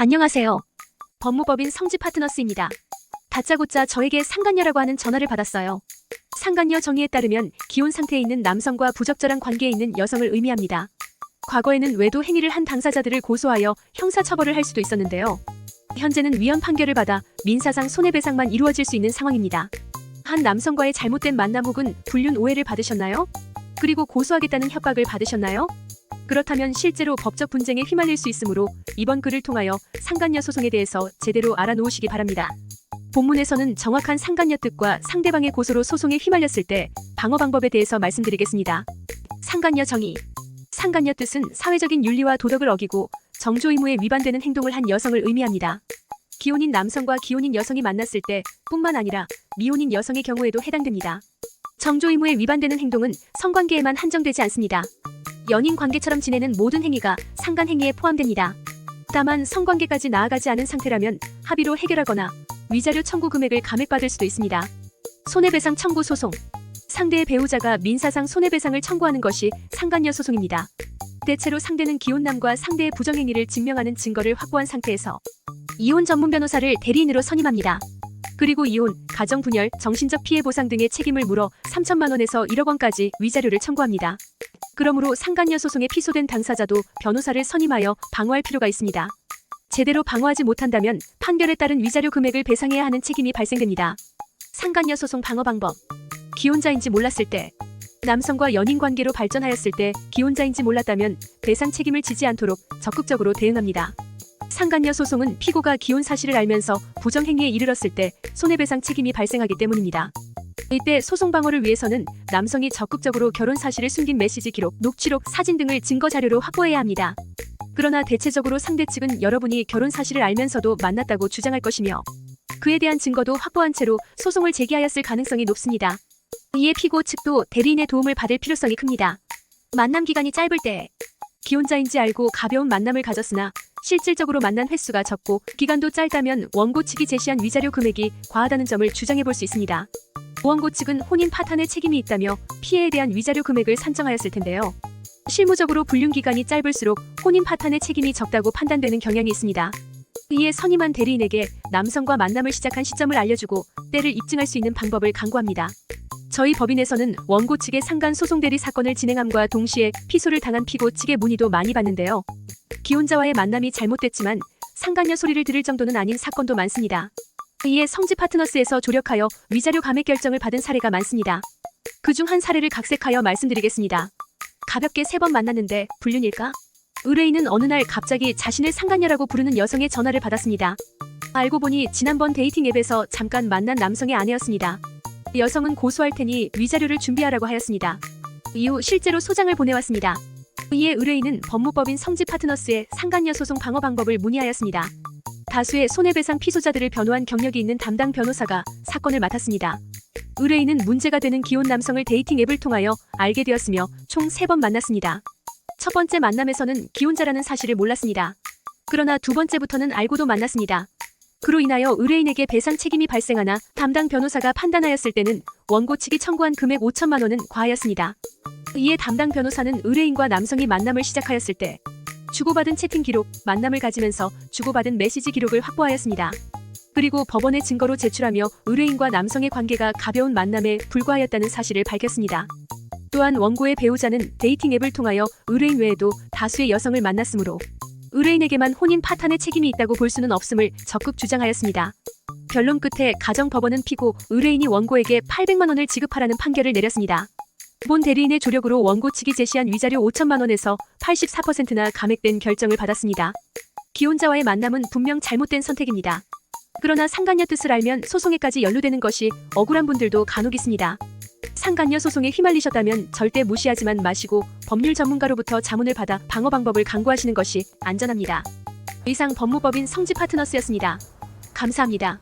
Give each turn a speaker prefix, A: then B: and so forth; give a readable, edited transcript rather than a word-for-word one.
A: 안녕하세요. 법무법인 성지 파트너스입니다. 다짜고짜 저에게 상간녀라고 하는 전화를 받았어요. 상간녀 정의에 따르면 기혼 상태에 있는 남성과 부적절한 관계에 있는 여성을 의미합니다. 과거에는 외도 행위를 한 당사자들을 고소하여 형사처벌을 할 수도 있었는데요. 현재는 위헌 판결을 받아 민사상 손해배상만 이루어질 수 있는 상황입니다. 한 남성과의 잘못된 만남 혹은 불륜 오해를 받으셨나요? 그리고 고소하겠다는 협박을 받으셨나요? 그렇다면 실제로 법적 분쟁에 휘말릴 수 있으므로 이번 글을 통하여 상간녀 소송에 대해서 제대로 알아놓으시기 바랍니다. 본문에서는 정확한 상간녀 뜻과 상대방의 고소로 소송에 휘말렸을 때 방어 방법에 대해서 말씀드리겠습니다. 상간녀 정의. 상간녀 뜻은 사회적인 윤리와 도덕을 어기고 정조 의무에 위반되는 행동을 한 여성을 의미합니다. 기혼인 남성과 기혼인 여성이 만났을 때 뿐만 아니라 미혼인 여성의 경우에도 해당됩니다. 정조 의무에 위반되는 행동은 성관계에만 한정되지 않습니다. 연인 관계처럼 지내는 모든 행위가 상간 행위에 포함됩니다. 다만 성관계까지 나아가지 않은 상태라면 합의로 해결하거나 위자료 청구 금액을 감액받을 수도 있습니다. 손해배상 청구 소송. 상대의 배우자가 민사상 손해배상을 청구하는 것이 상간녀 소송입니다. 대체로 상대는 기혼남과 상대의 부정행위를 증명하는 증거를 확보한 상태에서 이혼 전문 변호사를 대리인으로 선임합니다. 그리고 이혼, 가정분열, 정신적 피해 보상 등의 책임을 물어 3천만 원에서 1억 원까지 위자료를 청구합니다. 그러므로 상간녀 소송에 피소된 당사자도 변호사를 선임하여 방어할 필요가 있습니다. 제대로 방어하지 못한다면 판결에 따른 위자료 금액을 배상해야 하는 책임이 발생됩니다. 상간녀 소송 방어 방법. 기혼자인지 몰랐을 때. 남성과 연인 관계로 발전하였을 때 기혼자인지 몰랐다면 배상 책임을 지지 않도록 적극적으로 대응합니다. 상간녀 소송은 피고가 기혼 사실을 알면서 부정행위에 이르렀을 때 손해배상 책임이 발생하기 때문입니다. 이때 소송 방어를 위해서는 남성이 적극적으로 결혼 사실을 숨긴 메시지 기록, 녹취록, 사진 등을 증거 자료로 확보해야 합니다. 그러나 대체적으로 상대 측은 여러분이 결혼 사실을 알면서도 만났다고 주장할 것이며 그에 대한 증거도 확보한 채로 소송을 제기하였을 가능성이 높습니다. 이에 피고 측도 대리인의 도움을 받을 필요성이 큽니다. 만남 기간이 짧을 때 기혼자인지 알고 가벼운 만남을 가졌으나 실질적으로 만난 횟수가 적고 기간도 짧다면 원고 측이 제시한 위자료 금액이 과하다는 점을 주장해 볼 수 있습니다. 원고 측은 혼인 파탄의 책임이 있다며 피해에 대한 위자료 금액을 산정하였을 텐데요. 실무적으로 불륜 기간이 짧을수록 혼인 파탄의 책임이 적다고 판단되는 경향이 있습니다. 이에 선임한 대리인에게 남성과 만남을 시작한 시점을 알려주고 때를 입증할 수 있는 방법을 강구합니다. 저희 법인에서는 원고 측의 상간 소송 대리 사건을 진행함과 동시에 피소를 당한 피고 측의 문의도 많이 받는데요. 기혼자와의 만남이 잘못됐지만 상간녀 소리를 들을 정도는 아닌 사건도 많습니다. 이에 성지 파트너스에서 조력하여 위자료 감액 결정을 받은 사례가 많습니다. 그중 한 사례를 각색하여 말씀드리겠습니다. 가볍게 3번 만났는데 불륜일까? 의뢰인은 어느 날 갑자기 자신을 상간녀라고 부르는 여성의 전화를 받았습니다. 알고 보니 지난번 데이팅 앱에서 잠깐 만난 남성의 아내였습니다. 여성은 고소할 테니 위자료를 준비하라고 하였습니다. 이후 실제로 소장을 보내왔습니다. 이에 의뢰인은 법무법인 성지 파트너스의 상간녀 소송 방어 방법을 문의하였습니다. 다수의 손해배상 피소자들을 변호한 경력이 있는 담당 변호사가 사건을 맡았습니다. 의뢰인은 문제가 되는 기혼 남성을 데이팅 앱을 통하여 알게 되었으며 총 3번 만났습니다. 첫 번째 만남에서는 기혼자라는 사실을 몰랐습니다. 그러나 두 번째부터는 알고도 만났습니다. 그로 인하여 의뢰인에게 배상 책임이 발생하나 담당 변호사가 판단하였을 때는 원고 측이 청구한 금액 5천만 원은 과하였습니다. 이에 담당 변호사는 의뢰인과 남성이 만남을 시작하였을 때 주고받은 채팅 기록, 만남을 가지면서 주고받은 메시지 기록을 확보하였습니다. 그리고 법원에 증거로 제출하며 의뢰인과 남성의 관계가 가벼운 만남에 불과하였다는 사실을 밝혔습니다. 또한 원고의 배우자는 데이팅 앱을 통하여 의뢰인 외에도 다수의 여성을 만났으므로 의뢰인에게만 혼인 파탄의 책임이 있다고 볼 수는 없음을 적극 주장하였습니다. 변론 끝에 가정법원은 피고 의뢰인이 원고에게 800만 원을 지급하라는 판결을 내렸습니다. 본 대리인의 조력으로 원고 측이 제시한 위자료 5천만 원에서 84%나 감액된 결정을 받았습니다. 기혼자와의 만남은 분명 잘못된 선택입니다. 그러나 상간녀 뜻을 알면 소송에까지 연루되는 것이 억울한 분들도 간혹 있습니다. 상간녀 소송에 휘말리셨다면 절대 무시하지만 마시고 법률 전문가로부터 자문을 받아 방어 방법을 강구하시는 것이 안전합니다. 이상 법무법인 성지 파트너스였습니다. 감사합니다.